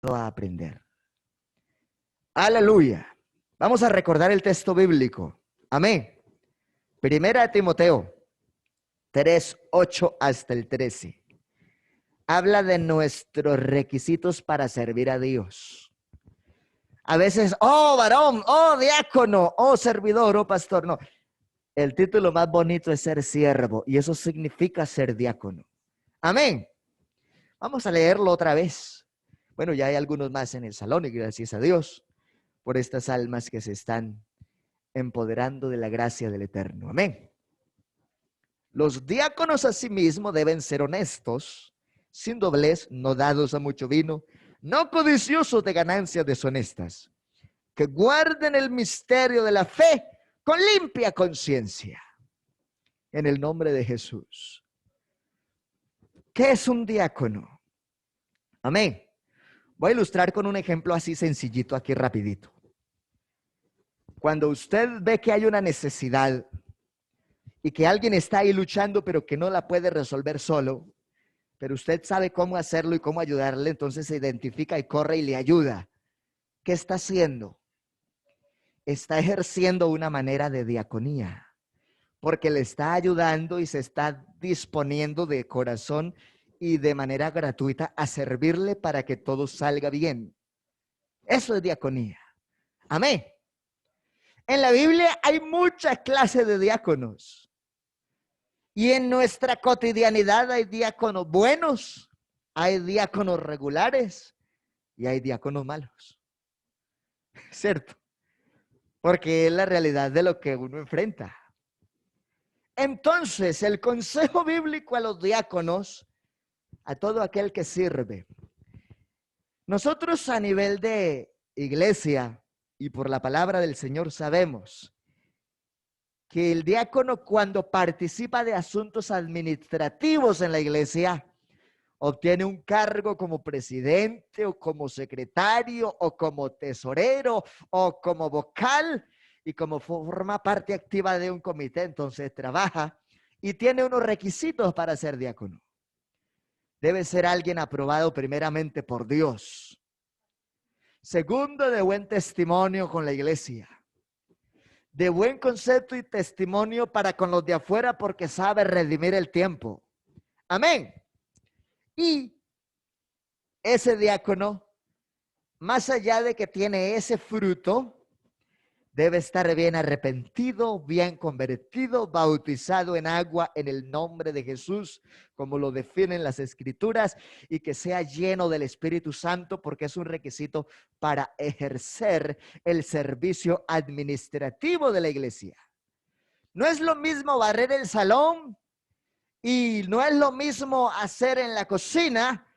a aprender. Aleluya. Vamos a recordar el texto bíblico. Amén. Primera de Timoteo 3:8 hasta el 13. Habla de nuestros requisitos para servir a Dios. A veces, oh varón, oh diácono, oh servidor, oh pastor. No, el título más bonito es ser siervo y eso significa ser diácono. Amén. Vamos a leerlo otra vez. Bueno, ya hay algunos más en el salón y gracias a Dios por estas almas que se están empoderando de la gracia del Eterno. Amén. Los diáconos asimismo deben ser honestos, sin doblez, no dados a mucho vino, no codiciosos de ganancias deshonestas, que guarden el misterio de la fe con limpia conciencia. En el nombre de Jesús. ¿Qué es un diácono? Amén. Voy a ilustrar con un ejemplo así sencillito aquí rapidito. Cuando usted ve que hay una necesidad y que alguien está ahí luchando pero que no la puede resolver solo, pero usted sabe cómo hacerlo y cómo ayudarle, entonces se identifica y corre y le ayuda. ¿Qué está haciendo? Está ejerciendo una manera de diaconía, porque le está ayudando y se está disponiendo de corazón y de manera gratuita a servirle para que todo salga bien. Eso es diaconía. Amén. En la Biblia hay muchas clases de diáconos. Y en nuestra cotidianidad hay diáconos buenos, hay diáconos regulares y hay diáconos malos. ¿Cierto? Porque es la realidad de lo que uno enfrenta. Entonces, el consejo bíblico a los diáconos, a todo aquel que sirve. Nosotros a nivel de iglesia y por la palabra del Señor sabemos que el diácono cuando participa de asuntos administrativos en la iglesia, obtiene un cargo como presidente o como secretario o como tesorero o como vocal y como forma parte activa de un comité, entonces trabaja y tiene unos requisitos para ser diácono. Debe ser alguien aprobado primeramente por Dios. Segundo, de buen testimonio con la iglesia. De buen concepto y testimonio para con los de afuera porque sabe redimir el tiempo. Amén. Y ese diácono, más allá de que tiene ese fruto, debe estar bien arrepentido, bien convertido, bautizado en agua en el nombre de Jesús, como lo definen las Escrituras, y que sea lleno del Espíritu Santo, porque es un requisito para ejercer el servicio administrativo de la iglesia. No es lo mismo barrer el salón y no es lo mismo hacer en la cocina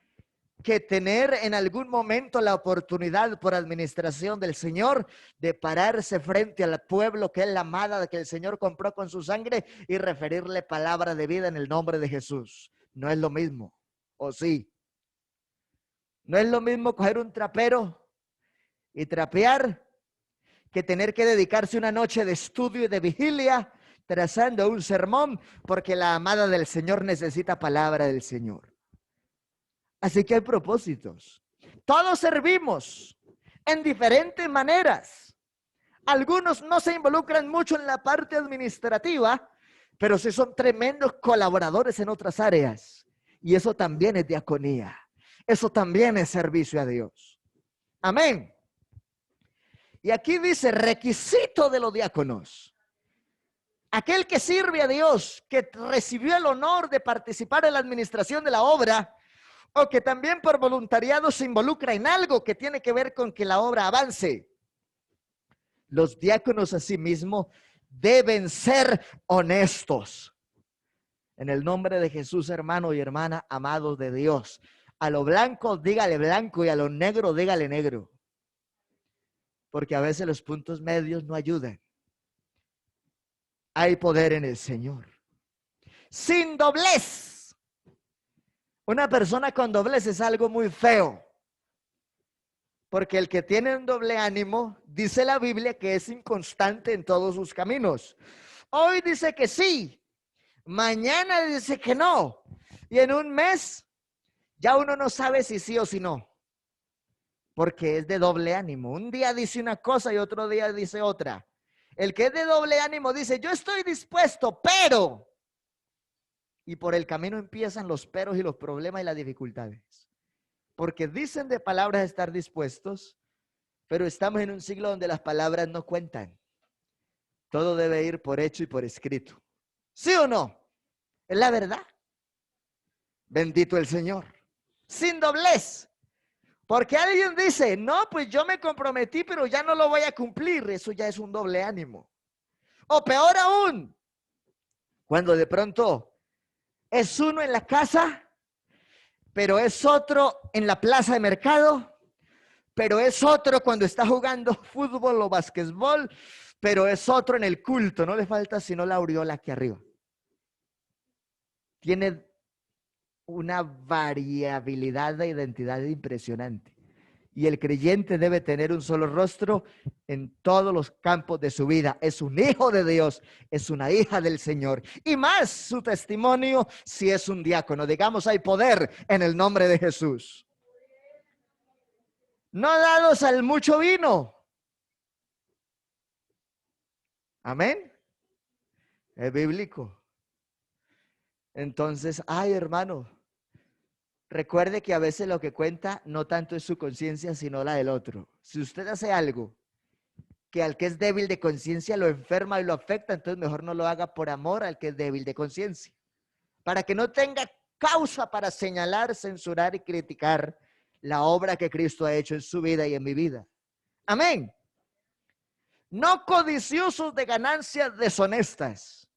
que tener en algún momento la oportunidad por administración del Señor de pararse frente al pueblo que es la amada que el Señor compró con su sangre y referirle palabra de vida en el nombre de Jesús. No es lo mismo, ¿o sí? No es lo mismo coger un trapero y trapear que tener que dedicarse una noche de estudio y de vigilia trazando un sermón porque la amada del Señor necesita palabra del Señor. Así que hay propósitos. Todos servimos en diferentes maneras. Algunos no se involucran mucho en la parte administrativa, pero sí son tremendos colaboradores en otras áreas. Y eso también es diaconía. Eso también es servicio a Dios. Amén. Y aquí dice requisito de los diáconos. Aquel que sirve a Dios, que recibió el honor de participar en la administración de la obra, o que también por voluntariado se involucra en algo que tiene que ver con que la obra avance. Los diáconos asimismo deben ser honestos. En el nombre de Jesús, hermano y hermana, amados de Dios, a lo blanco dígale blanco y a lo negro dígale negro. Porque a veces los puntos medios no ayudan. Hay poder en el Señor. Sin doblez. Una persona con doblez es algo muy feo. Porque el que tiene un doble ánimo, dice la Biblia que es inconstante en todos sus caminos. Hoy dice que sí, mañana dice que no. Y en un mes ya uno no sabe si sí o si no. porque es de doble ánimo. Un día dice una cosa y otro día dice otra. El que es de doble ánimo dice, yo estoy dispuesto, pero... Y por el camino empiezan los peros y los problemas y las dificultades. Porque dicen de palabras estar dispuestos, pero estamos en un siglo donde las palabras no cuentan. Todo debe ir por hecho y por escrito. ¿Sí o no? Es la verdad. Bendito el Señor. Sin doblez. Porque alguien dice, no, pues yo me comprometí, pero ya no lo voy a cumplir. Eso ya es un doble ánimo. O peor aún, cuando de pronto es uno en la casa, pero es otro en la plaza de mercado, pero es otro cuando está jugando fútbol o basquetbol, pero es otro en el culto. No le falta sino la aureola aquí arriba. Tiene una variabilidad de identidad impresionante. Y el creyente debe tener un solo rostro en todos los campos de su vida. Es un hijo de Dios, es una hija del Señor. Y más su testimonio si es un diácono. Digamos, hay poder en el nombre de Jesús. No dados al mucho vino. Amén. Es bíblico. Entonces, ay, hermano, recuerde que a veces lo que cuenta no tanto es su conciencia, sino la del otro. Si usted hace algo que al que es débil de conciencia lo enferma y lo afecta, entonces mejor no lo haga por amor al que es débil de conciencia. Para que no tenga causa para señalar, censurar y criticar la obra que Cristo ha hecho en su vida y en mi vida. Amén. No codiciosos de ganancias deshonestas.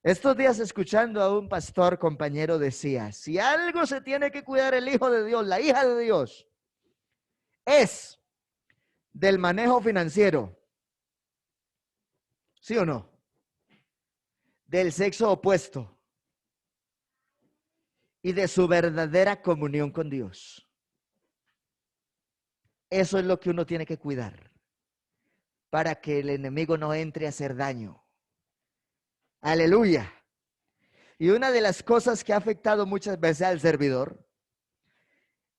Estos días escuchando a un pastor compañero decía, si algo se tiene que cuidar el hijo de Dios, la hija de Dios, es del manejo financiero. ¿Sí o no? Del sexo opuesto y de su verdadera comunión con Dios. Eso es lo que uno tiene que cuidar para que el enemigo no entre a hacer daño. Aleluya. Y una de las cosas que ha afectado muchas veces al servidor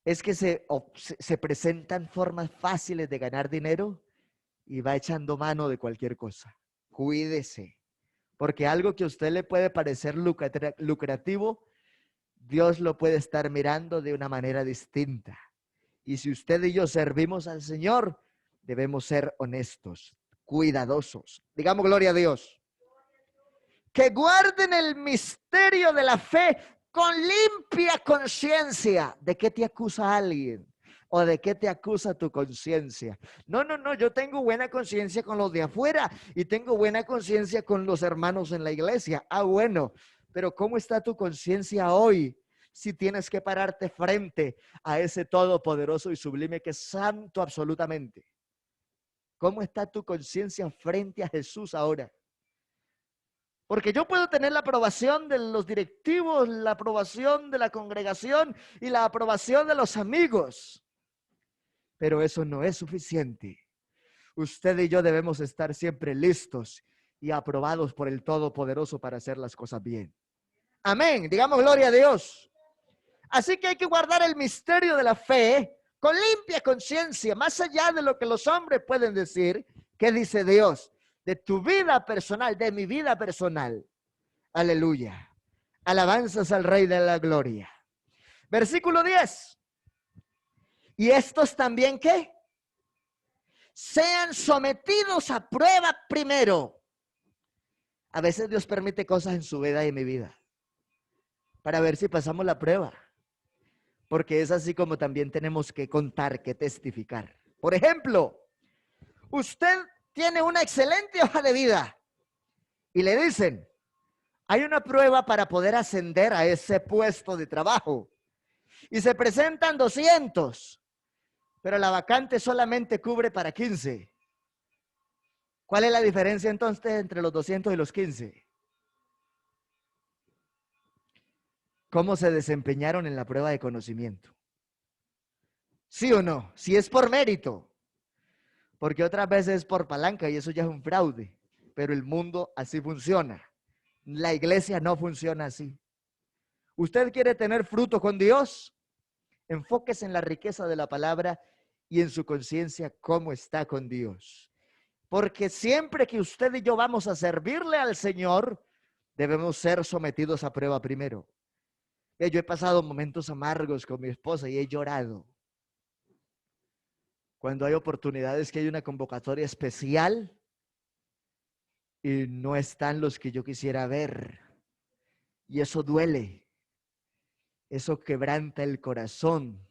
es que se presentan formas fáciles de ganar dinero y va echando mano de cualquier cosa. Cuídese, porque algo que a usted le puede parecer lucrativo, Dios lo puede estar mirando de una manera distinta. Y si usted y yo servimos al Señor, debemos ser honestos, cuidadosos. Digamos gloria a Dios. Que guarden el misterio de la fe con limpia conciencia. ¿De qué te acusa alguien? ¿O de qué te acusa tu conciencia? No, yo tengo buena conciencia con los de afuera y tengo buena conciencia con los hermanos en la iglesia. Ah, bueno, pero ¿cómo está tu conciencia hoy? Si tienes que pararte frente a ese todopoderoso y sublime que es santo absolutamente. ¿Cómo está tu conciencia frente a Jesús ahora? Porque yo puedo tener la aprobación de los directivos, la aprobación de la congregación y la aprobación de los amigos. Pero eso no es suficiente. Usted y yo debemos estar siempre listos y aprobados por el Todopoderoso para hacer las cosas bien. Amén. Digamos gloria a Dios. Así que hay que guardar el misterio de la fe con limpia conciencia, más allá de lo que los hombres pueden decir. ¿Qué dice Dios? De tu vida personal, de mi vida personal. Aleluya. Alabanzas al Rey de la Gloria. Versículo 10. Y estos también, ¿qué? Sean sometidos a prueba primero. A veces Dios permite cosas en su vida y en mi vida para ver si pasamos la prueba. Porque es así como también tenemos que contar, que testificar. Por ejemplo, usted tiene una excelente hoja de vida y le dicen, hay una prueba para poder ascender a ese puesto de trabajo. Y se presentan 200, pero la vacante solamente cubre para 15. ¿Cuál es la diferencia entonces entre los 200 y los 15? ¿Cómo se desempeñaron en la prueba de conocimiento? ¿Sí o no? Si es por mérito. Porque otras veces es por palanca y eso ya es un fraude. Pero el mundo así funciona. La iglesia no funciona así. ¿Usted quiere tener fruto con Dios? Enfóquese en la riqueza de la palabra y en su conciencia cómo está con Dios. Porque siempre que usted y yo vamos a servirle al Señor, debemos ser sometidos a prueba primero. Yo he pasado momentos amargos con mi esposa y he llorado. Cuando hay oportunidades que hay una convocatoria especial y no están los que yo quisiera ver. Y eso duele. Eso quebranta el corazón.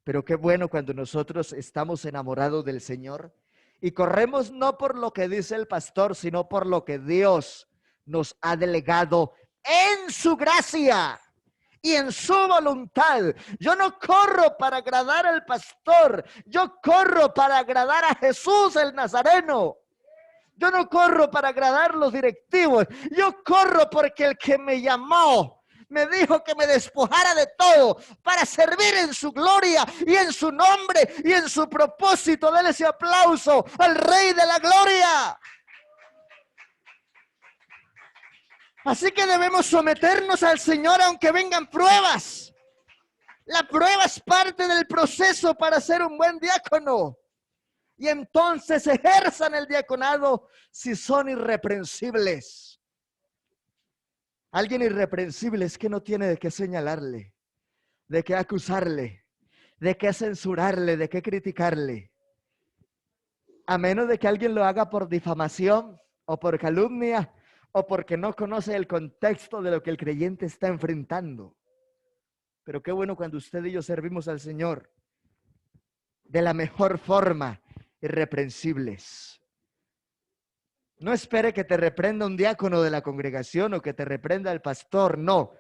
Pero qué bueno cuando nosotros estamos enamorados del Señor y corremos no por lo que dice el pastor, sino por lo que Dios nos ha delegado en su gracia y en su voluntad. Yo no corro para agradar al pastor, yo corro para agradar a Jesús el Nazareno. Yo no corro para agradar a los directivos, yo corro porque el que me llamó me dijo que me despojara de todo para servir en su gloria y en su nombre y en su propósito. Dele ese aplauso al Rey de la Gloria. Así que debemos someternos al Señor aunque vengan pruebas. La prueba es parte del proceso para ser un buen diácono. Y entonces ejerzan el diaconado si son irreprensibles. Alguien irreprensible es que no tiene de qué señalarle, de qué acusarle, de qué censurarle, de qué criticarle. A menos de que alguien lo haga por difamación o por calumnia o porque no conoce el contexto de lo que el creyente está enfrentando. Pero qué bueno cuando usted y yo servimos al Señor de la mejor forma, irreprensibles. No espere que te reprenda un diácono de la congregación o que te reprenda el pastor, no.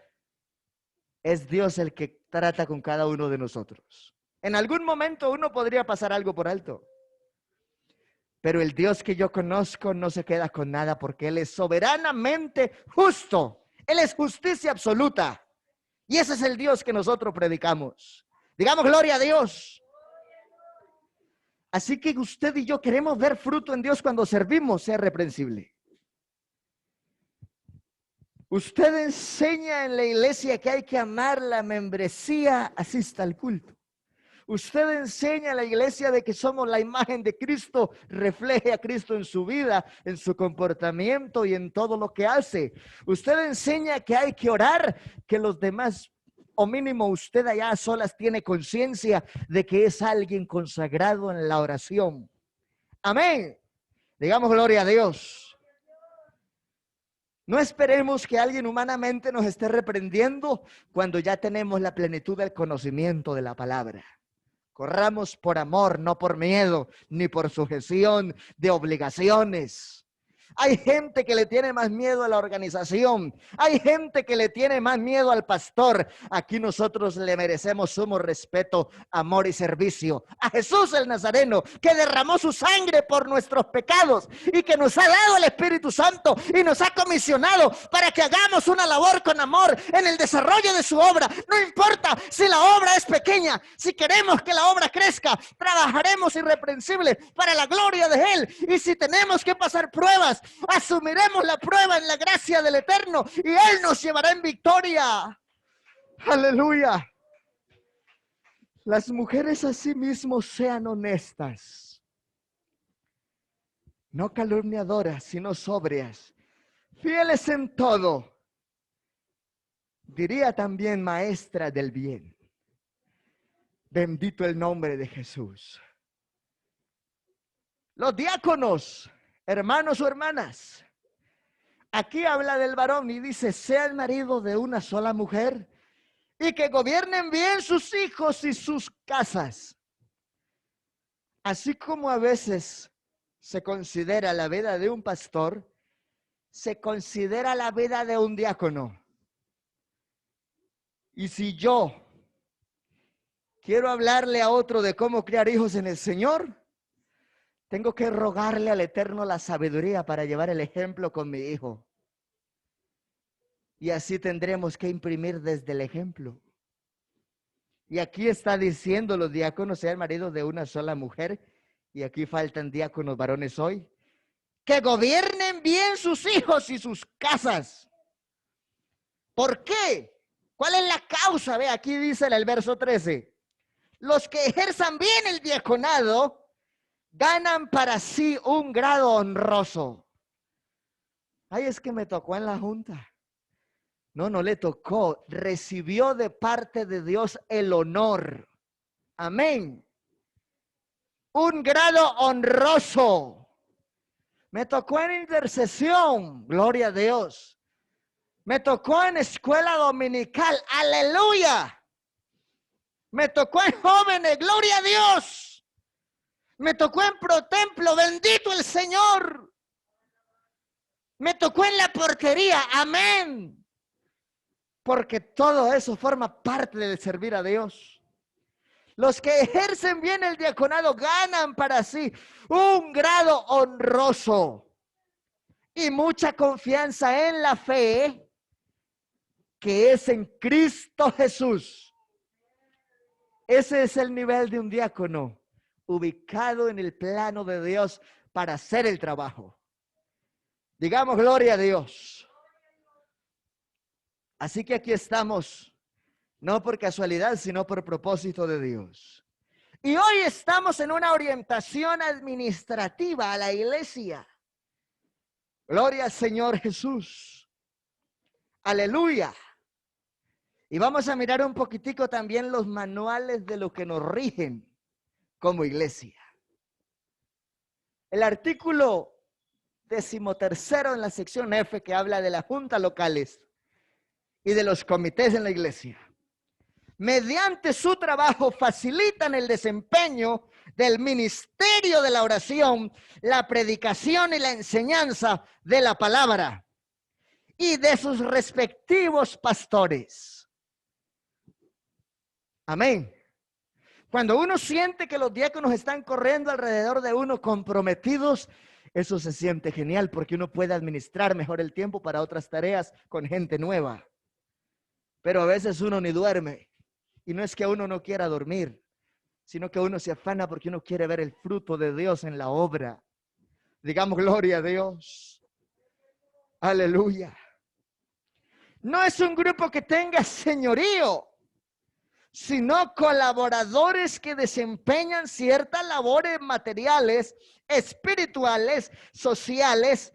Es Dios el que trata con cada uno de nosotros. En algún momento uno podría pasar algo por alto. Pero el Dios que yo conozco no se queda con nada porque Él es soberanamente justo. Él es justicia absoluta. Y ese es el Dios que nosotros predicamos. Digamos gloria a Dios. Así que usted y yo queremos ver fruto en Dios cuando servimos, sea reprensible. Usted enseña en la iglesia que hay que amar la membresía, asista al culto. Usted enseña a la iglesia de que somos la imagen de Cristo, refleje a Cristo en su vida, en su comportamiento y en todo lo que hace. Usted enseña que hay que orar, que los demás, o mínimo usted allá a solas tiene conciencia de que es alguien consagrado en la oración. Amén. Digamos gloria a Dios. No esperemos que alguien humanamente nos esté reprendiendo cuando ya tenemos la plenitud del conocimiento de la palabra. Corramos por amor, no por miedo, ni por sujeción de obligaciones. Hay gente que le tiene más miedo a la organización. Hay gente que le tiene más miedo al pastor. Aquí nosotros le merecemos sumo respeto, amor y servicio a Jesús el Nazareno, que derramó su sangre por nuestros pecados y que nos ha dado el Espíritu Santo y nos ha comisionado para que hagamos una labor con amor en el desarrollo de su obra. No importa si la obra es pequeña, si queremos que la obra crezca, trabajaremos irreprensible para la gloria de Él. Y si tenemos que pasar pruebas, asumiremos la prueba en la gracia del Eterno y Él nos llevará en victoria. Aleluya. Las mujeres asimismo sean honestas, no calumniadoras, sino sobrias, fieles en todo. Diría también maestra del bien. Bendito el nombre de Jesús. Los diáconos, hermanos o hermanas, aquí habla del varón y dice, sea el marido de una sola mujer y que gobiernen bien sus hijos y sus casas. Así como a veces se considera la vida de un pastor, se considera la vida de un diácono. Y si yo quiero hablarle a otro de cómo criar hijos en el Señor, tengo que rogarle al Eterno la sabiduría para llevar el ejemplo con mi hijo. Y así tendremos que imprimir desde el ejemplo. Y aquí está diciendo los diáconos, sea el marido de una sola mujer. Y aquí faltan diáconos varones hoy. Que gobiernen bien sus hijos y sus casas. ¿Por qué? ¿Cuál es la causa? Ve, aquí dice en el verso 13. los que ejerzan bien el diaconado ganan para sí un grado honroso. Ay, es que me tocó en la junta. No, no le tocó. Recibió de parte de Dios el honor. Amén. Un grado honroso. Me tocó en intercesión. Gloria a Dios. Me tocó en escuela dominical. Aleluya. Me tocó en jóvenes. Gloria a Dios. Me tocó en protemplo. Bendito el Señor. Me tocó en la portería. Amén. Porque todo eso forma parte del servir a Dios. Los que ejercen bien el diaconado ganan para sí un grado honroso y mucha confianza en la fe que es en Cristo Jesús. Ese es el nivel de un diácono ubicado en el plano de Dios para hacer el trabajo. Digamos gloria a Dios. Así que aquí estamos, no por casualidad, sino por propósito de Dios. Y hoy estamos en una orientación administrativa a la iglesia. Gloria al Señor Jesús. Aleluya. Y vamos a mirar un poquitico también los manuales de lo que nos rigen como iglesia. El artículo 13º en la sección F, que habla de las juntas locales y de los comités en la iglesia, mediante su trabajo facilitan el desempeño del ministerio de la oración, la predicación y la enseñanza de la palabra y de sus respectivos pastores. Amén. Cuando uno siente que los diáconos están corriendo alrededor de uno comprometidos, eso se siente genial porque uno puede administrar mejor el tiempo para otras tareas con gente nueva. Pero a veces uno ni duerme. Y no es que uno no quiera dormir, sino que uno se afana porque uno quiere ver el fruto de Dios en la obra. Digamos gloria a Dios. Aleluya. No es un grupo que tenga señorío, sino colaboradores que desempeñan ciertas labores materiales, espirituales, sociales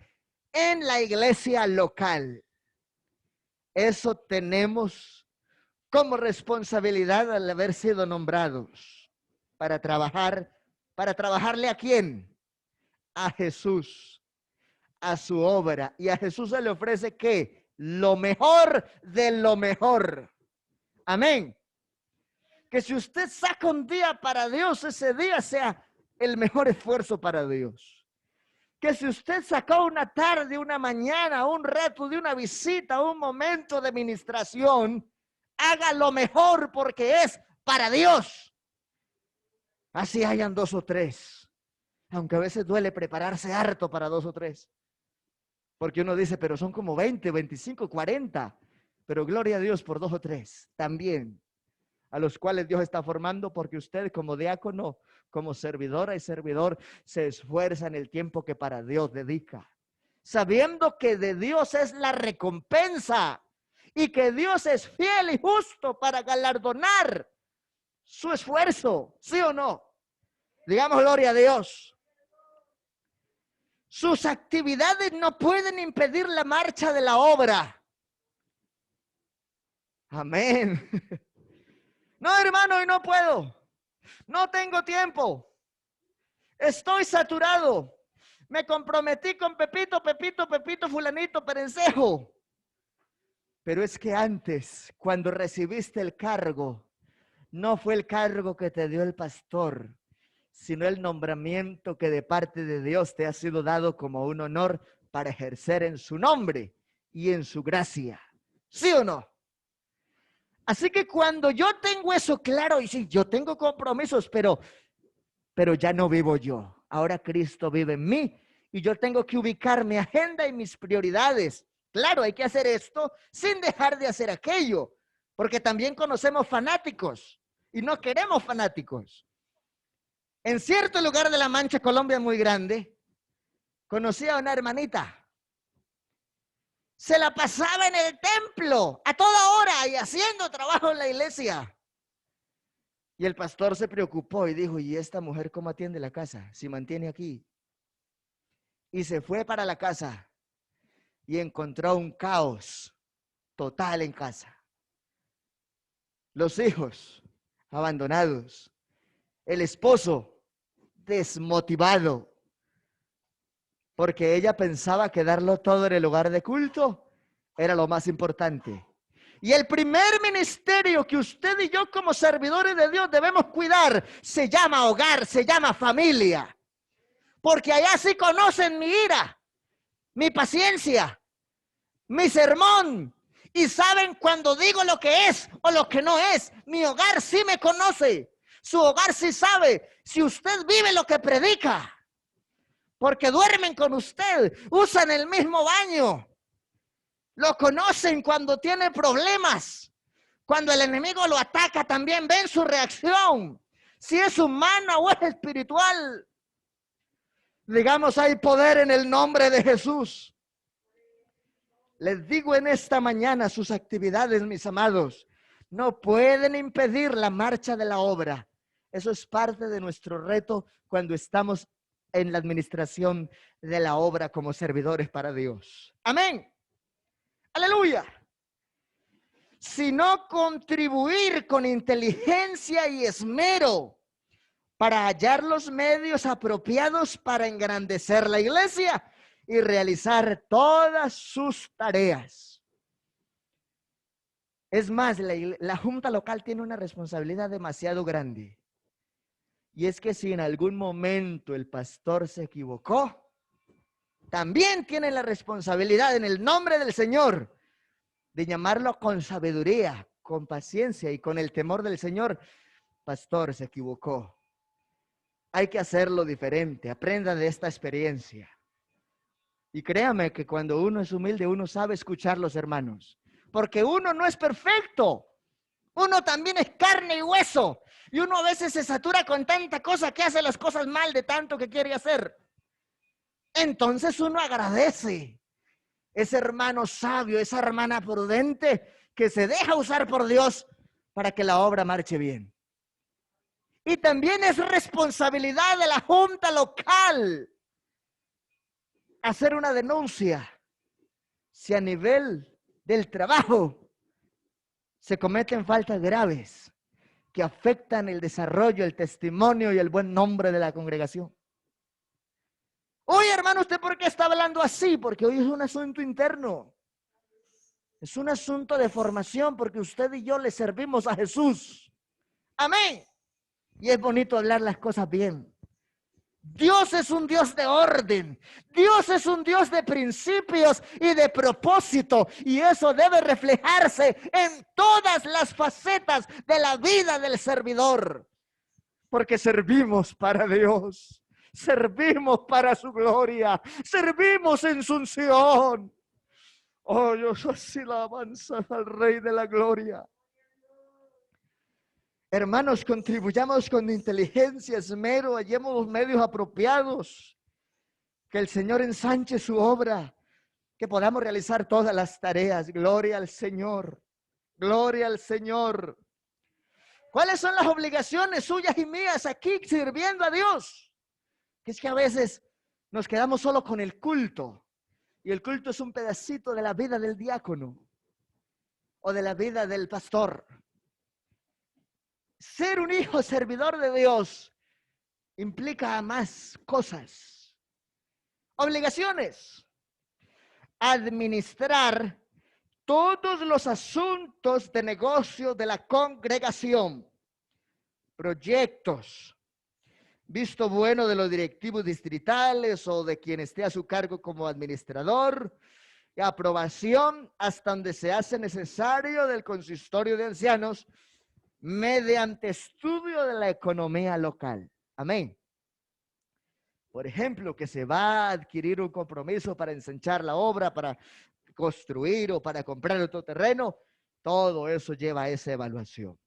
en la iglesia local. Eso tenemos como responsabilidad al haber sido nombrados para trabajarle ¿a quién? A Jesús, a su obra. Y a Jesús se le ofrece ¿qué? Lo mejor de lo mejor. Amén. Que si usted saca un día para Dios, ese día sea el mejor esfuerzo para Dios. Que si usted sacó una tarde, una mañana, un rato de una visita, un momento de ministración, haga lo mejor porque es para Dios. Así hayan 2 o 3. Aunque a veces duele prepararse harto para 2 o 3. Porque uno dice, pero son como 20, 25, 40. Pero gloria a Dios por 2 o 3 también. A los cuales Dios está formando porque usted como diácono, como servidora y servidor, se esfuerza en el tiempo que para Dios dedica. Sabiendo que de Dios es la recompensa y que Dios es fiel y justo para galardonar su esfuerzo, ¿sí o no? Digamos gloria a Dios. Sus actividades no pueden impedir la marcha de la obra. Amén. No, hermano, y no puedo. No tengo tiempo. Estoy saturado. Me comprometí con Pepito, fulanito, perencejo. Pero es que antes, cuando recibiste el cargo, no fue el cargo que te dio el pastor, sino el nombramiento que de parte de Dios te ha sido dado como un honor para ejercer en su nombre y en su gracia. ¿Sí o no? Así que cuando yo tengo eso claro, y sí, yo tengo compromisos, pero ya no vivo yo. Ahora Cristo vive en mí y yo tengo que ubicar mi agenda y mis prioridades. Claro, hay que hacer esto sin dejar de hacer aquello, porque también conocemos fanáticos y no queremos fanáticos. En cierto lugar de La Mancha, Colombia, muy grande, conocí a una hermanita. Se la pasaba en el templo a toda hora y haciendo trabajo en la iglesia. Y el pastor se preocupó y dijo, ¿y esta mujer cómo atiende la casa? Si mantiene aquí. Y se fue para la casa y encontró un caos total en casa. Los hijos abandonados. El esposo desmotivado. Porque ella pensaba que darlo todo en el lugar de culto era lo más importante. Y el primer ministerio que usted y yo como servidores de Dios debemos cuidar se llama hogar, se llama familia. Porque allá sí conocen mi ira, mi paciencia, mi sermón. Y saben cuando digo lo que es o lo que no es. Mi hogar sí me conoce. Su hogar sí sabe si usted vive lo que predica. Porque duermen con usted, usan el mismo baño. Lo conocen cuando tiene problemas. Cuando el enemigo lo ataca, también ven su reacción. Si es humana o es espiritual. Digamos, hay poder en el nombre de Jesús. Les digo en esta mañana, sus actividades, mis amados, no pueden impedir la marcha de la obra. Eso es parte de nuestro reto cuando estamos en la administración de la obra como servidores para Dios. Amén. Aleluya. Sino contribuir con inteligencia y esmero para hallar los medios apropiados para engrandecer la iglesia y realizar todas sus tareas. Es más, la junta local tiene una responsabilidad demasiado grande. Y es que si en algún momento el pastor se equivocó, también tiene la responsabilidad en el nombre del Señor de llamarlo con sabiduría, con paciencia y con el temor del Señor. Pastor, se equivocó. Hay que hacerlo diferente. Aprenda de esta experiencia. Y créame que cuando uno es humilde, uno sabe escuchar los hermanos. Porque uno no es perfecto. Uno también es carne y hueso. Y uno a veces se satura con tanta cosa que hace las cosas mal de tanto que quiere hacer. Entonces uno agradece ese hermano sabio, esa hermana prudente que se deja usar por Dios para que la obra marche bien. Y también es responsabilidad de la junta local hacer una denuncia si a nivel del trabajo se cometen faltas graves que afectan el desarrollo, el testimonio y el buen nombre de la congregación. Oye, hermano, ¿usted por qué está hablando así? Porque hoy es un asunto interno. Es un asunto de formación porque usted y yo le servimos a Jesús. Amén. Y es bonito hablar las cosas bien. Dios es un Dios de orden. Dios es un Dios de principios y de propósito. Y eso debe reflejarse en todas las facetas de la vida del servidor. Porque servimos para Dios. Servimos para su gloria. Servimos en su unción. Oh, yo soy así la alabanza al Rey de la Gloria. Hermanos, contribuyamos con inteligencia, esmero, hallemos los medios apropiados. Que el Señor ensanche su obra, que podamos realizar todas las tareas. Gloria al Señor. Gloria al Señor. ¿Cuáles son las obligaciones suyas y mías aquí sirviendo a Dios? Que es que a veces nos quedamos solo con el culto. Y el culto es un pedacito de la vida del diácono o de la vida del pastor. Ser un hijo servidor de Dios implica más cosas. Obligaciones. Administrar todos los asuntos de negocio de la congregación. Proyectos. Visto bueno de los directivos distritales o de quien esté a su cargo como administrador. Aprobación hasta donde se hace necesario del consistorio de ancianos mediante estudio de la economía local. Amén. Por ejemplo, que se va a adquirir un compromiso para ensanchar la obra, para construir o para comprar otro terreno, todo eso lleva a esa evaluación.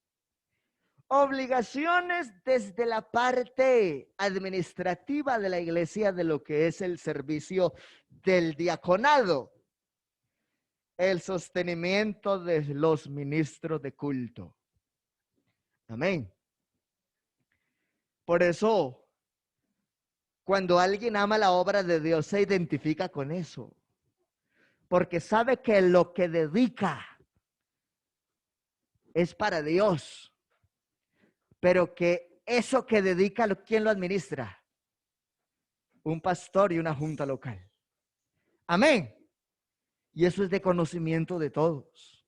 Obligaciones desde la parte administrativa de la iglesia de lo que es el servicio del diaconado. El sostenimiento de los ministros de culto. Amén. Por eso, cuando alguien ama la obra de Dios, se identifica con eso. Porque sabe que lo que dedica es para Dios. Pero que eso que dedica, ¿quién lo administra? Un pastor y una junta local. Amén. Y eso es de conocimiento de todos.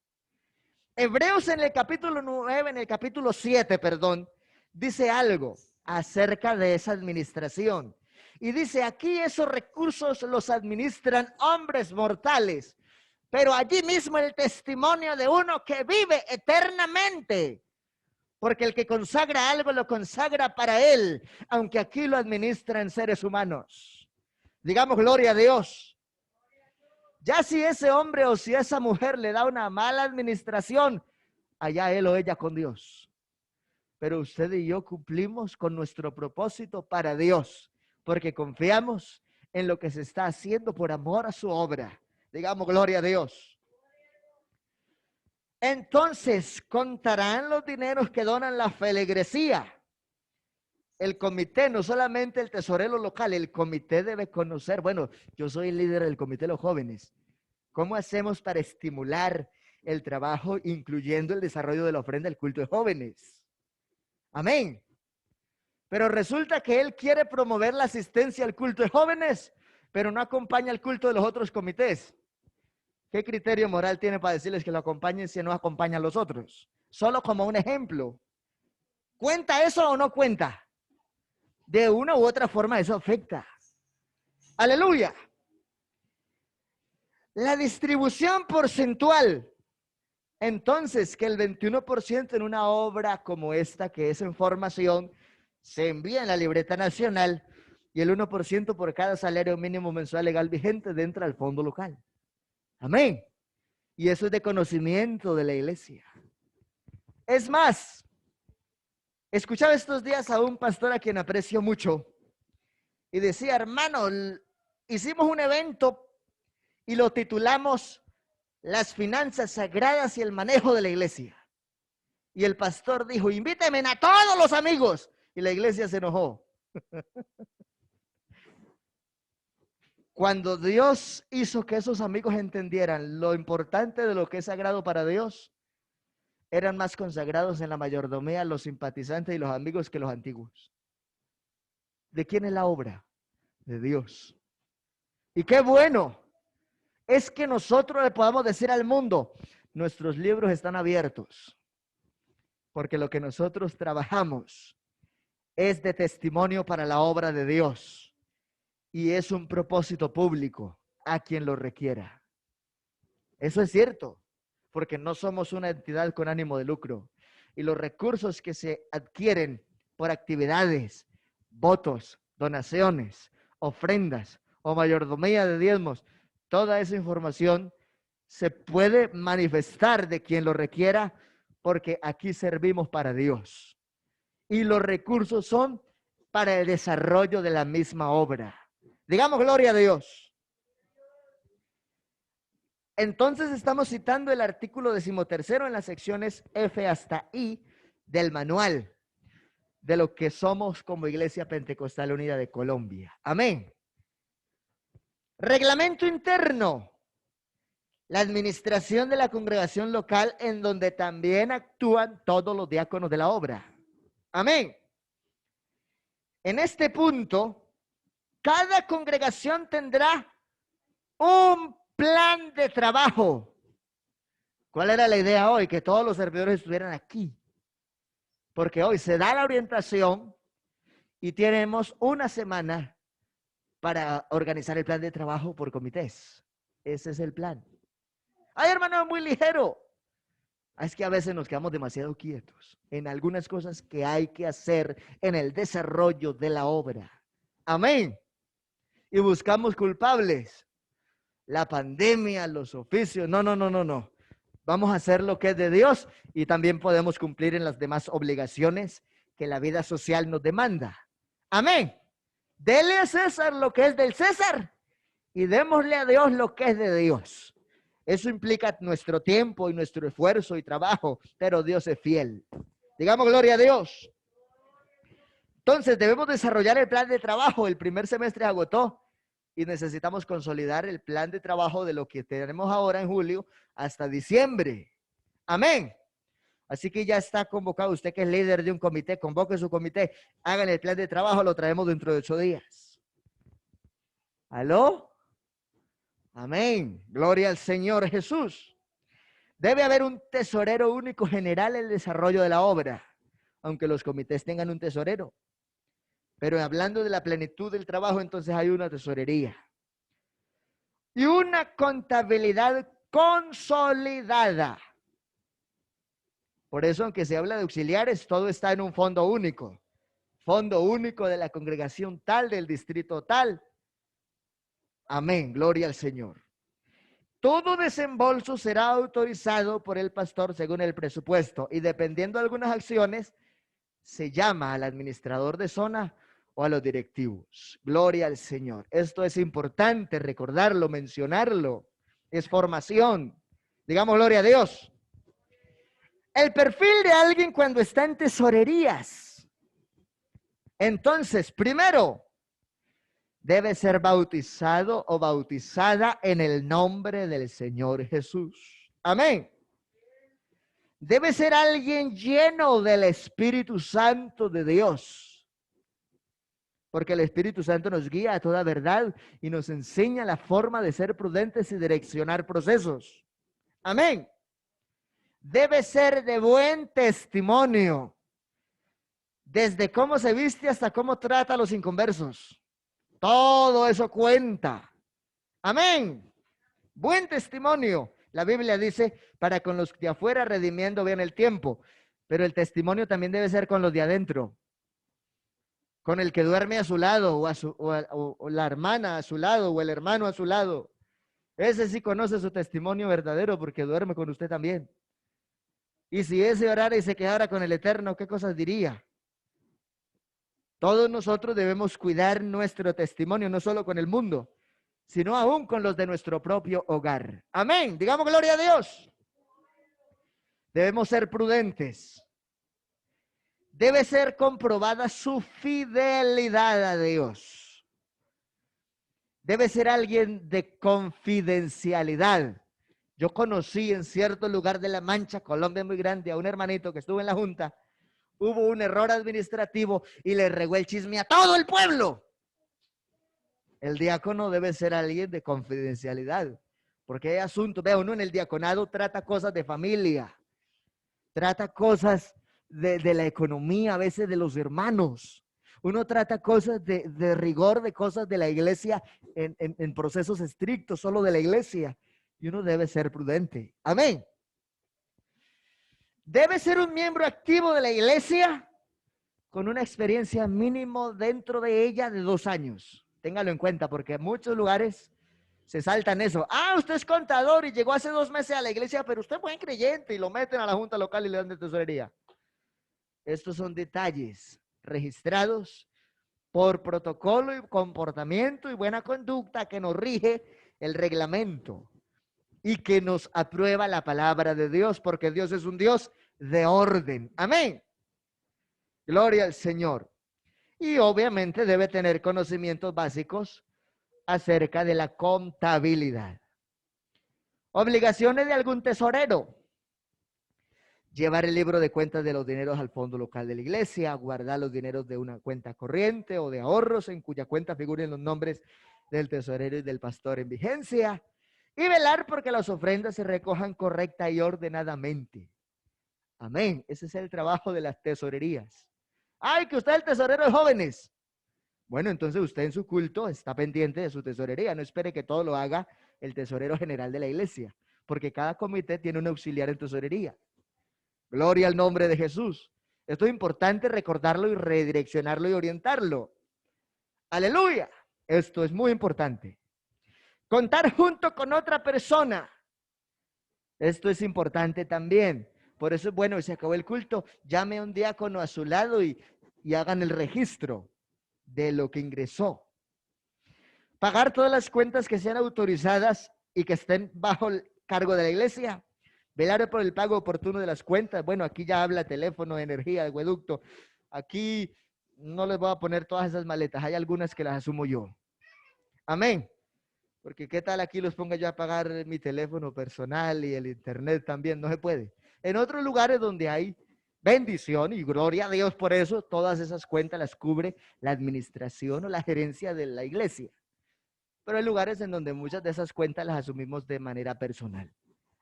Hebreos en el capítulo 9, en el capítulo 7, perdón, dice algo acerca de esa administración. Y dice, aquí esos recursos los administran hombres mortales, pero allí mismo el testimonio de uno que vive eternamente. Porque el que consagra algo lo consagra para él, aunque aquí lo administran seres humanos. Digamos gloria a Dios. Ya si ese hombre o si esa mujer le da una mala administración, allá él o ella con Dios. Pero usted y yo cumplimos con nuestro propósito para Dios, porque confiamos en lo que se está haciendo por amor a su obra. Digamos gloria a Dios. Entonces, contarán los dineros que donan la feligresía. El comité, no solamente el tesorero local, el comité debe conocer, bueno, yo soy el líder del comité de los jóvenes. ¿Cómo hacemos para estimular el trabajo, incluyendo el desarrollo de la ofrenda del culto de jóvenes? Amén. Pero resulta que él quiere promover la asistencia al culto de jóvenes, pero no acompaña al culto de los otros comités. ¿Qué criterio moral tiene para decirles que lo acompañen si no acompaña a los otros? Solo como un ejemplo. ¿Cuenta eso o no cuenta? De una u otra forma eso afecta. Aleluya. La distribución porcentual. Entonces, que el 21% en una obra como esta, que es en formación, se envía en la libreta nacional y el 1% por cada salario mínimo mensual legal vigente entra al fondo local. Amén. Y eso es de conocimiento de la iglesia. Es más, escuchaba estos días a un pastor a quien aprecio mucho y decía, hermano, hicimos un evento y lo titulamos Las finanzas sagradas y el manejo de la iglesia. Y el pastor dijo, invíteme a todos los amigos. Y la iglesia se enojó. Cuando Dios hizo que esos amigos entendieran lo importante de lo que es sagrado para Dios, eran más consagrados en la mayordomía los simpatizantes y los amigos que los antiguos. ¿De quién es la obra? De Dios. Y qué bueno es que nosotros le podamos decir al mundo, nuestros libros están abiertos, porque lo que nosotros trabajamos es de testimonio para la obra de Dios y es un propósito público a quien lo requiera. Eso es cierto, porque no somos una entidad con ánimo de lucro y los recursos que se adquieren por actividades, votos, donaciones, ofrendas o mayordomía de diezmos, toda esa información se puede manifestar de quien lo requiera porque aquí servimos para Dios. Y los recursos son para el desarrollo de la misma obra. Digamos gloria a Dios. Entonces estamos citando el artículo 13 en las secciones F hasta I del manual de lo que somos como Iglesia Pentecostal Unida de Colombia. Amén. Reglamento interno. La administración de la congregación local en donde también actúan todos los diáconos de la obra. Amén. En este punto, cada congregación tendrá un plan de trabajo. ¿Cuál era la idea hoy? Que todos los servidores estuvieran aquí. Porque hoy se da la orientación y tenemos una semana para organizar el plan de trabajo por comités. Ese es el plan. Ay, hermano, es muy ligero. Es que a veces nos quedamos demasiado quietos en algunas cosas que hay que hacer en el desarrollo de la obra. Amén. Y buscamos culpables. La pandemia, los oficios. No. Vamos a hacer lo que es de Dios y también podemos cumplir en las demás obligaciones que la vida social nos demanda. Amén. Dele a César lo que es del César y démosle a Dios lo que es de Dios. Eso implica nuestro tiempo y nuestro esfuerzo y trabajo, pero Dios es fiel. Digamos gloria a Dios. Entonces debemos desarrollar el plan de trabajo. El primer semestre agotó y necesitamos consolidar el plan de trabajo de lo que tenemos ahora en julio hasta diciembre. Amén. Así que ya está convocado. Usted que es líder de un comité, convoque su comité, hagan el plan de trabajo, lo traemos dentro de 8 días. ¿Aló? Amén. Gloria al Señor Jesús. Debe haber un tesorero único general en el desarrollo de la obra, aunque los comités tengan un tesorero. Pero hablando de la plenitud del trabajo, entonces hay una tesorería. Y una contabilidad consolidada. Por eso, aunque se habla de auxiliares, todo está en un fondo único. Fondo único de la congregación tal, del distrito tal. Amén, gloria al Señor. Todo desembolso será autorizado por el pastor según el presupuesto y dependiendo de algunas acciones, se llama al administrador de zona o a los directivos. Gloria al Señor. Esto es importante recordarlo, mencionarlo. Es formación. Digamos gloria a Dios. El perfil de alguien cuando está en tesorerías. Entonces, primero, debe ser bautizado o bautizada en el nombre del Señor Jesús. Amén. Debe ser alguien lleno del Espíritu Santo de Dios. Porque el Espíritu Santo nos guía a toda verdad y nos enseña la forma de ser prudentes y direccionar procesos. Amén. Debe ser de buen testimonio. Desde cómo se viste hasta cómo trata a los inconversos. Todo eso cuenta. Amén. Buen testimonio. La Biblia dice, para con los de afuera redimiendo bien el tiempo. Pero el testimonio también debe ser con los de adentro. Con el que duerme a su lado, o la hermana a su lado, o el hermano a su lado. Ese sí conoce su testimonio verdadero porque duerme con usted también. Y si ese orara y se quedara con el Eterno, ¿qué cosas diría? Todos nosotros debemos cuidar nuestro testimonio, no solo con el mundo, sino aún con los de nuestro propio hogar. Amén. Digamos gloria a Dios. Debemos ser prudentes. Debe ser comprobada su fidelidad a Dios. Debe ser alguien de confidencialidad. Yo conocí en cierto lugar de La Mancha, Colombia muy grande, a un hermanito que estuvo en la junta. Hubo un error administrativo y le regó el chisme a todo el pueblo. El diácono debe ser alguien de confidencialidad, porque hay asuntos, vea, uno en el diaconado trata cosas de familia, trata cosas de la economía, a veces de los hermanos. Uno trata cosas de rigor, de cosas de la iglesia en procesos estrictos, solo de la iglesia. Y uno debe ser prudente. Amén. Debe ser un miembro activo de la iglesia con una experiencia mínimo dentro de ella de 2 años. Téngalo en cuenta porque en muchos lugares se saltan eso. Ah, usted es contador y llegó hace 2 meses a la iglesia, pero usted es buen creyente y lo meten a la junta local y le dan de tesorería. Estos son detalles registrados por protocolo y comportamiento y buena conducta que nos rige el reglamento y que nos aprueba la palabra de Dios, porque Dios es un Dios de orden. Amén. Gloria al Señor. Y obviamente debe tener conocimientos básicos acerca de la contabilidad. Obligaciones de algún tesorero. Llevar el libro de cuentas de los dineros al fondo local de la iglesia, guardar los dineros de una cuenta corriente o de ahorros en cuya cuenta figuren los nombres del tesorero y del pastor en vigencia, y velar porque las ofrendas se recojan correcta y ordenadamente. Amén. Ese es el trabajo de las tesorerías. Ay, que usted es el tesorero de jóvenes. Bueno, entonces usted en su culto está pendiente de su tesorería. No espere que todo lo haga el tesorero general de la iglesia, porque cada comité tiene un auxiliar en tesorería. Gloria al nombre de Jesús. Esto es importante recordarlo y redireccionarlo y orientarlo. Aleluya. Esto es muy importante. Contar junto con otra persona. Esto es importante también. Por eso es bueno, se acabó el culto, llame a un diácono a su lado y hagan el registro de lo que ingresó. Pagar todas las cuentas que sean autorizadas y que estén bajo el cargo de la iglesia. Velar por el pago oportuno de las cuentas. Bueno, aquí ya habla teléfono, energía, acueducto. Aquí no les voy a poner todas esas maletas, hay algunas que las asumo yo. Amén. Porque qué tal aquí los ponga yo a pagar mi teléfono personal y el internet también, no se puede. En otros lugares donde hay bendición y gloria a Dios por eso, todas esas cuentas las cubre la administración o la gerencia de la iglesia. Pero hay lugares en donde muchas de esas cuentas las asumimos de manera personal.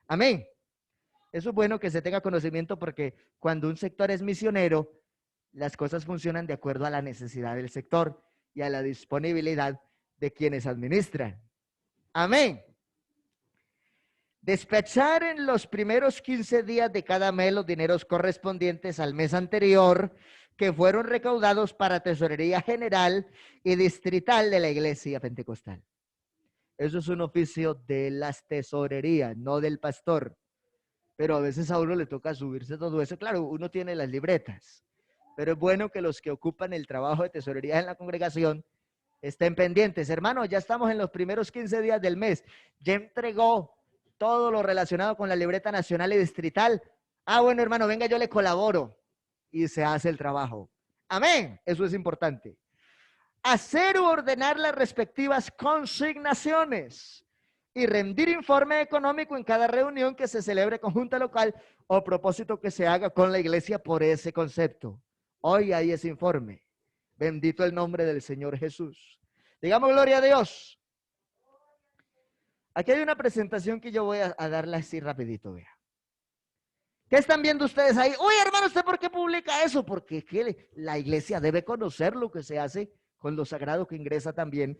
Amén. Eso es bueno que se tenga conocimiento porque cuando un sector es misionero, las cosas funcionan de acuerdo a la necesidad del sector y a la disponibilidad de quienes administran. Amén. Despachar en los primeros 15 días de cada mes los dineros correspondientes al mes anterior que fueron recaudados para tesorería general y distrital de la iglesia pentecostal. Eso es un oficio de las tesorerías, no del pastor. Pero a veces a uno le toca subirse todo eso. Claro, uno tiene las libretas, pero es bueno que los que ocupan el trabajo de tesorería en la congregación estén pendientes. Hermano, ya estamos en los primeros 15 días del mes. Ya entregó todo lo relacionado con la libreta nacional y distrital. Ah, bueno, hermano, venga, yo le colaboro. Y se hace el trabajo. Amén. Eso es importante. Hacer o ordenar las respectivas consignaciones y rendir informe económico en cada reunión que se celebre con junta local o propósito que se haga con la iglesia por ese concepto. Hoy hay ese informe. Bendito el nombre del Señor Jesús. Digamos gloria a Dios. Aquí hay una presentación que yo voy a darla así rapidito, vea. ¿Qué están viendo ustedes ahí? Uy, hermano, ¿usted por qué publica eso? Porque la iglesia debe conocer lo que se hace con lo sagrado que ingresa también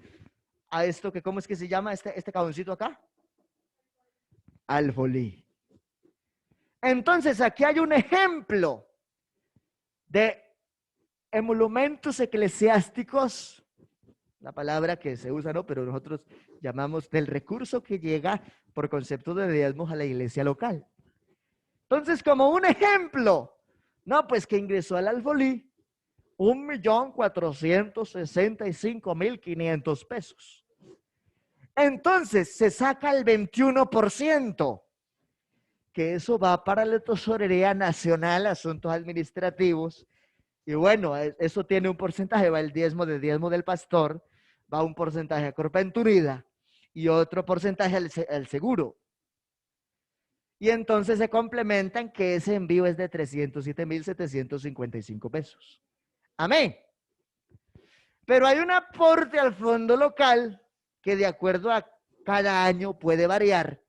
a esto que, ¿cómo es que se llama este cajoncito acá? Alfolí. Entonces, aquí hay un ejemplo de emolumentos eclesiásticos, la palabra que se usa, ¿no? Pero nosotros llamamos del recurso que llega por concepto de diezmos a la iglesia local. Entonces, como un ejemplo, no, pues que ingresó al alfolí 1.465.500 pesos. Entonces, se saca el 21%, que eso va para la Tesorería Nacional, Asuntos Administrativos, y bueno, eso tiene un porcentaje, va el diezmo del pastor, va un porcentaje a Corpenturida y otro porcentaje al seguro. Y entonces se complementan que ese envío es de 307.755 pesos. Amén. Pero hay un aporte al fondo local que de acuerdo a cada año puede variar.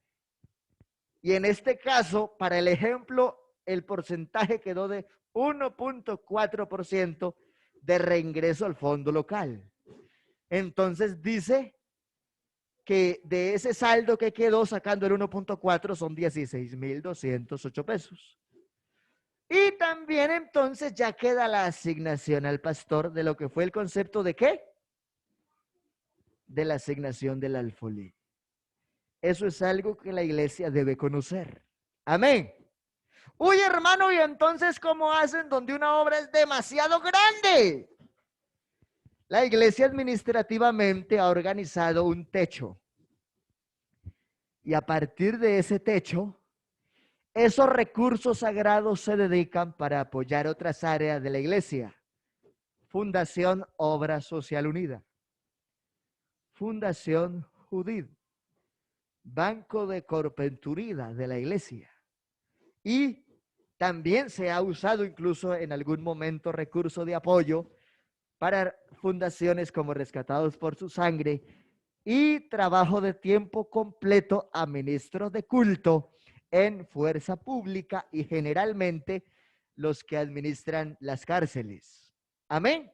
Y en este caso, para el ejemplo, el porcentaje quedó de 1.4% de reingreso al fondo local. Entonces dice que de ese saldo que quedó sacando el 1.4 son 16.208 pesos. Y también entonces ya queda la asignación al pastor de lo que fue el concepto de ¿qué? De la asignación del alfolí. Eso es algo que la iglesia debe conocer. Amén. Uy, hermano, ¿y entonces cómo hacen donde una obra es demasiado grande? La iglesia administrativamente ha organizado un techo. Y a partir de ese techo, esos recursos sagrados se dedican para apoyar otras áreas de la iglesia. Fundación Obra Social Unida. Fundación Judith. Banco de Corpenturida de la iglesia. Y también se ha usado incluso en algún momento recurso de apoyo para fundaciones como Rescatados por su Sangre y trabajo de tiempo completo a ministros de culto en fuerza pública y generalmente los que administran las cárceles. Amén.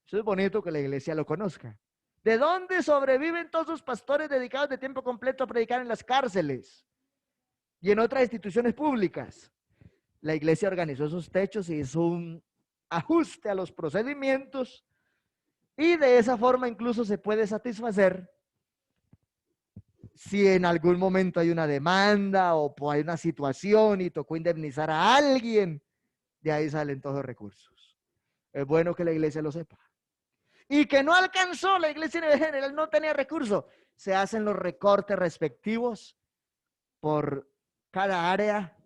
Eso es bonito que la iglesia lo conozca. ¿De dónde sobreviven todos los pastores dedicados de tiempo completo a predicar en las cárceles y en otras instituciones públicas? La iglesia organizó esos techos y hizo un ajuste a los procedimientos y de esa forma incluso se puede satisfacer si en algún momento hay una demanda o hay una situación y tocó indemnizar a alguien, de ahí salen todos los recursos. Es bueno que la iglesia lo sepa. Y que no alcanzó, la iglesia en general no tenía recursos, se hacen los recortes respectivos por cada área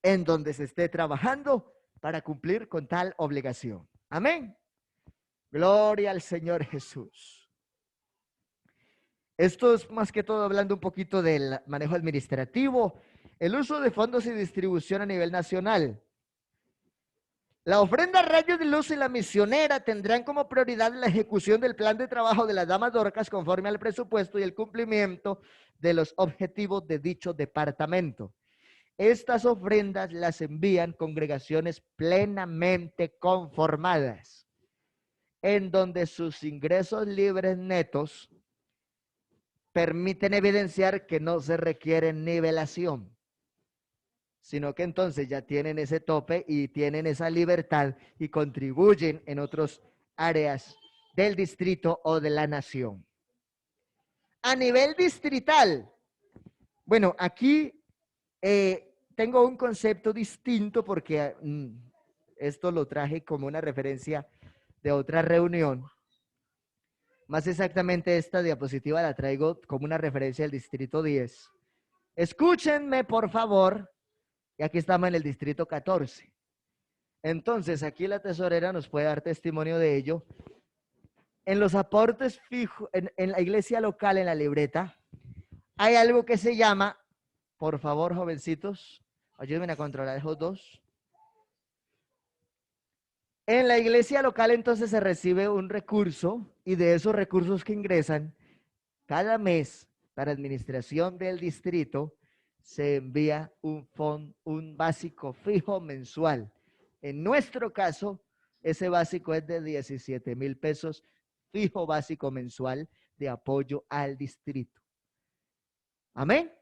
en donde se esté trabajando para cumplir con tal obligación. Amén. Gloria al Señor Jesús. Esto es más que todo hablando un poquito del manejo administrativo, el uso de fondos y distribución a nivel nacional. La ofrenda Rayos de Luz y la misionera tendrán como prioridad la ejecución del plan de trabajo de las damas Dorcas conforme al presupuesto y el cumplimiento de los objetivos de dicho departamento. Estas ofrendas las envían congregaciones plenamente conformadas, en donde sus ingresos libres netos permiten evidenciar que no se requiere nivelación, sino que entonces ya tienen ese tope y tienen esa libertad y contribuyen en otras áreas del distrito o de la nación. A nivel distrital, bueno, aquí tengo un concepto distinto porque esto lo traje como una referencia de otra reunión. Más exactamente esta diapositiva la traigo como una referencia del distrito 10. Escúchenme, por favor. Y aquí estamos en el distrito 14. Entonces, aquí la tesorera nos puede dar testimonio de ello. En los aportes fijos, en la iglesia local, en la libreta, hay algo que se llama, por favor, jovencitos, ayúdenme a controlar esos dos. En la iglesia local, entonces, se recibe un recurso y de esos recursos que ingresan, cada mes, para administración del distrito, se envía un básico fijo mensual. En nuestro caso, ese básico es de 17,000 pesos, fijo básico mensual de apoyo al distrito. Amén.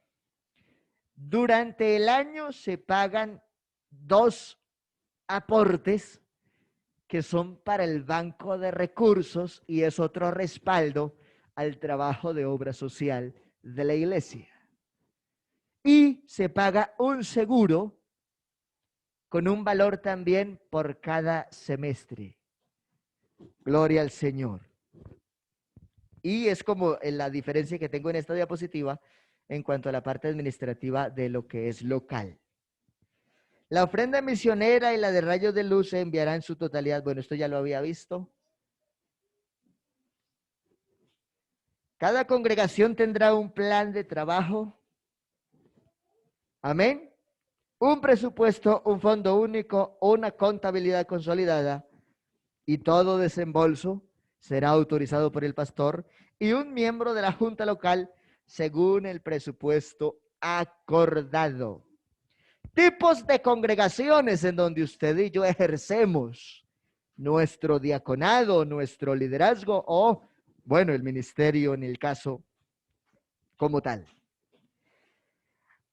Durante el año se pagan 2 aportes que son para el banco de recursos y es otro respaldo al trabajo de obra social de la iglesia. Y se paga un seguro con un valor también por cada semestre. Gloria al Señor. Y es como la diferencia que tengo en esta diapositiva en cuanto a la parte administrativa de lo que es local. La ofrenda misionera y la de rayos de luz se enviará en su totalidad. Bueno, esto ya lo había visto. Cada congregación tendrá un plan de trabajo. Amén. Un presupuesto, un fondo único, una contabilidad consolidada y todo desembolso será autorizado por el pastor y un miembro de la junta local según el presupuesto acordado. Tipos de congregaciones en donde usted y yo ejercemos nuestro diaconado, nuestro liderazgo o, bueno, el ministerio en el caso como tal.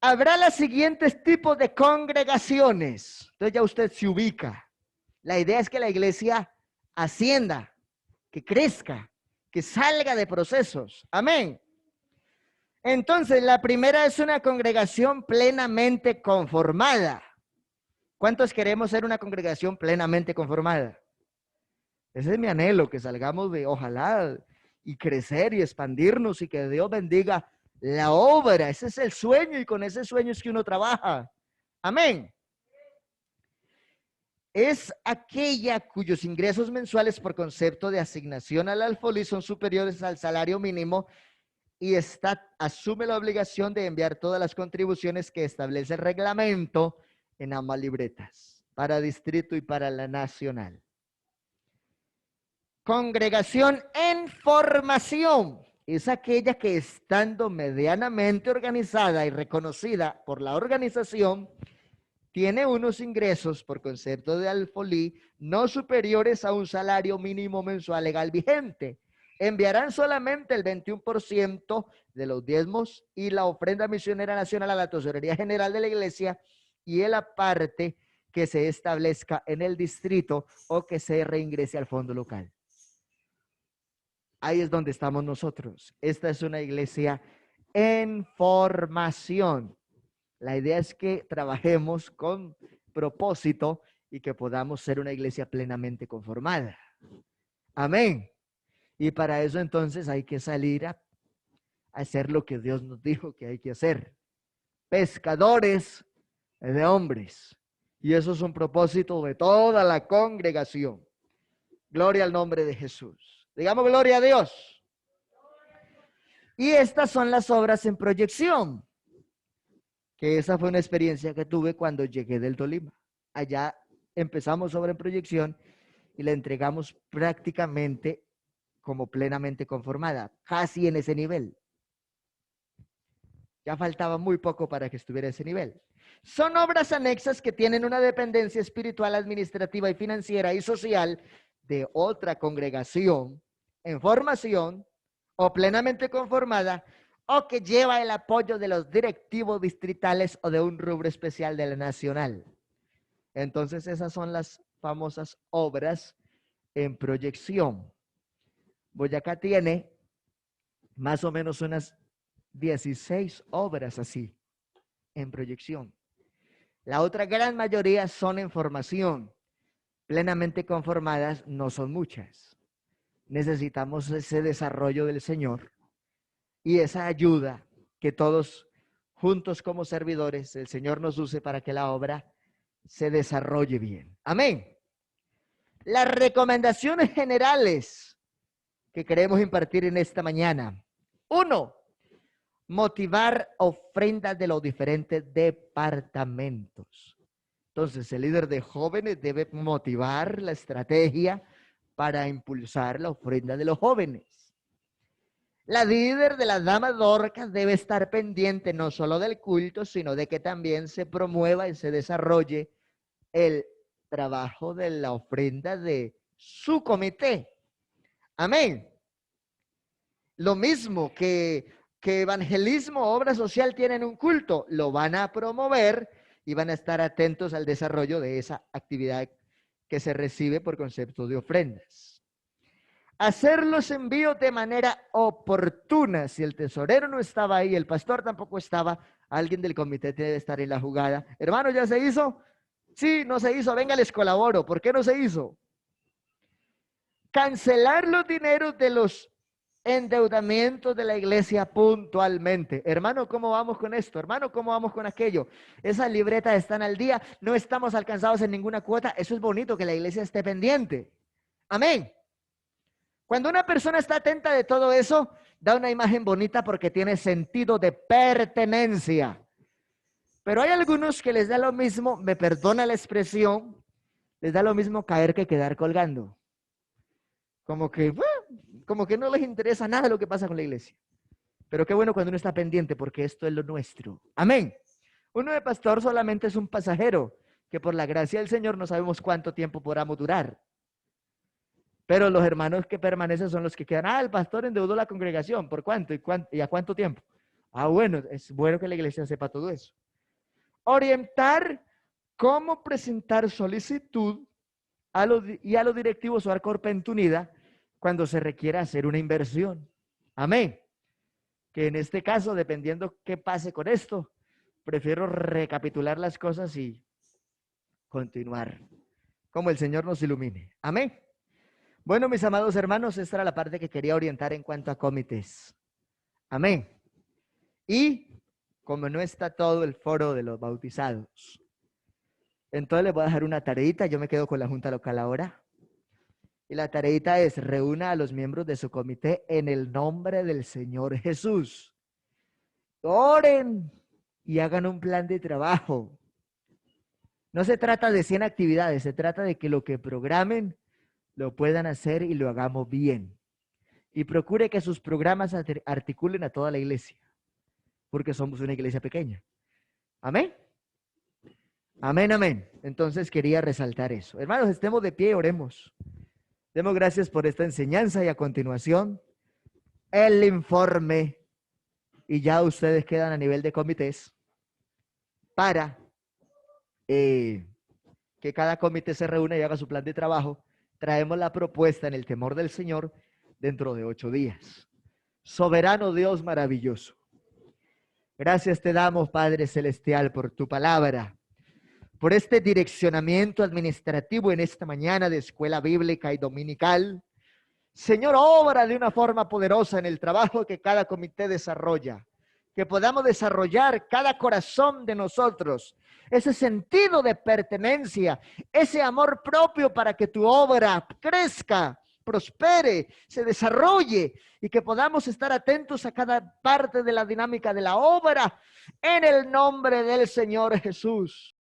Habrá los siguientes tipos de congregaciones. Entonces ya usted se ubica. La idea es que la iglesia ascienda, que crezca, que salga de procesos. Amén. Entonces, la primera es una congregación plenamente conformada. ¿Cuántos queremos ser una congregación plenamente conformada? Ese es mi anhelo, que salgamos de, ojalá, y crecer y expandirnos y que Dios bendiga la obra. Ese es el sueño y con ese sueño es que uno trabaja. Amén. Es aquella cuyos ingresos mensuales por concepto de asignación al alfolí son superiores al salario mínimo y asume la obligación de enviar todas las contribuciones que establece el reglamento en ambas libretas, para distrito y para la nacional. Congregación en formación es aquella que, estando medianamente organizada y reconocida por la organización, tiene unos ingresos por concepto de alfolí no superiores a un salario mínimo mensual legal vigente. Enviarán solamente el 21% de los diezmos y la ofrenda misionera nacional a la Tesorería General de la Iglesia y el aparte que se establezca en el distrito o que se reingrese al fondo local. Ahí es donde estamos nosotros. Esta es una iglesia en formación. La idea es que trabajemos con propósito y que podamos ser una iglesia plenamente conformada. Amén. Y para eso entonces hay que salir a hacer lo que Dios nos dijo que hay que hacer. Pescadores de hombres. Y eso es un propósito de toda la congregación. Gloria al nombre de Jesús. Digamos gloria a Dios. Y estas son las obras en proyección, que esa fue una experiencia que tuve cuando llegué del Tolima. Allá empezamos obra en proyección y la entregamos prácticamente como plenamente conformada, casi en ese nivel. Ya faltaba muy poco para que estuviera a ese nivel. Son obras anexas que tienen una dependencia espiritual, administrativa y financiera y social de otra congregación en formación o plenamente conformada, o que lleva el apoyo de los directivos distritales o de un rubro especial de la nacional. Entonces esas son las famosas obras en proyección. Boyacá tiene más o menos unas 16 obras así en proyección. La otra gran mayoría son en formación. Plenamente conformadas no son muchas. Necesitamos ese desarrollo del Señor y esa ayuda que todos juntos como servidores el Señor nos use para que la obra se desarrolle bien. Amén. Las recomendaciones generales que queremos impartir en esta mañana. 1. Motivar ofrendas de los diferentes departamentos. Entonces, el líder de jóvenes debe motivar la estrategia para impulsar la ofrenda de los jóvenes. La líder de las damas dorcas debe estar pendiente no solo del culto, sino de que también se promueva y se desarrolle el trabajo de la ofrenda de su comité. Amén. Lo mismo que evangelismo, obra social tienen un culto, lo van a promover y van a estar atentos al desarrollo de esa actividad que se recibe por concepto de ofrendas. Hacer los envíos de manera oportuna. Si el tesorero no estaba ahí, el pastor tampoco estaba, alguien del comité debe estar en la jugada. Hermano, ¿ya se hizo? Sí, no se hizo, venga, les colaboro. ¿Por qué no se hizo? Cancelar los dineros de los endeudamientos de la iglesia puntualmente. Hermano, ¿cómo vamos con esto? Hermano, ¿cómo vamos con aquello? Esas libretas están al día, no estamos alcanzados en ninguna cuota. Eso es bonito, que la iglesia esté pendiente. Amén. Cuando una persona está atenta de todo eso, da una imagen bonita porque tiene sentido de pertenencia. Pero hay algunos que les da lo mismo, me perdona la expresión, les da lo mismo caer que quedar colgando. Como que no les interesa nada lo que pasa con la iglesia. Pero qué bueno cuando uno está pendiente, porque esto es lo nuestro. Amén. Uno de pastor solamente es un pasajero, que por la gracia del Señor no sabemos cuánto tiempo podamos durar. Pero los hermanos que permanecen son los que quedan. El pastor endeudó la congregación. ¿Por cuánto? ¿Y a cuánto tiempo? Bueno, es bueno que la iglesia sepa todo eso. Orientar cómo presentar solicitud a los directivos o a Corpent Unida cuando se requiera hacer una inversión. Amén. Que en este caso, dependiendo qué pase con esto, prefiero recapitular las cosas y continuar como el Señor nos ilumine. Amén. Bueno, mis amados hermanos, esta era la parte que quería orientar en cuanto a comités. Amén. Y como no está todo el foro de los bautizados, entonces les voy a dejar una tareita. Yo me quedo con la Junta Local ahora. Y la tareita es: reúna a los miembros de su comité en el nombre del Señor Jesús. Oren y hagan un plan de trabajo. No se trata de 100 actividades, se trata de que lo que programen lo puedan hacer y lo hagamos bien. Y procure que sus programas articulen a toda la iglesia, porque somos una iglesia pequeña. Amén. Amén, amén. Entonces quería resaltar eso. Hermanos, estemos de pie y oremos. Demos gracias por esta enseñanza y a continuación el informe, y ya ustedes quedan a nivel de comités para que cada comité se reúna y haga su plan de trabajo. Traemos la propuesta en el temor del Señor dentro de 8 días. Soberano Dios maravilloso, gracias te damos, Padre Celestial, por tu palabra, por este direccionamiento administrativo en esta mañana de escuela bíblica y dominical. Señor, obra de una forma poderosa en el trabajo que cada comité desarrolla, que podamos desarrollar cada corazón de nosotros ese sentido de pertenencia, ese amor propio para que tu obra crezca, prospere, se desarrolle y que podamos estar atentos a cada parte de la dinámica de la obra en el nombre del Señor Jesús.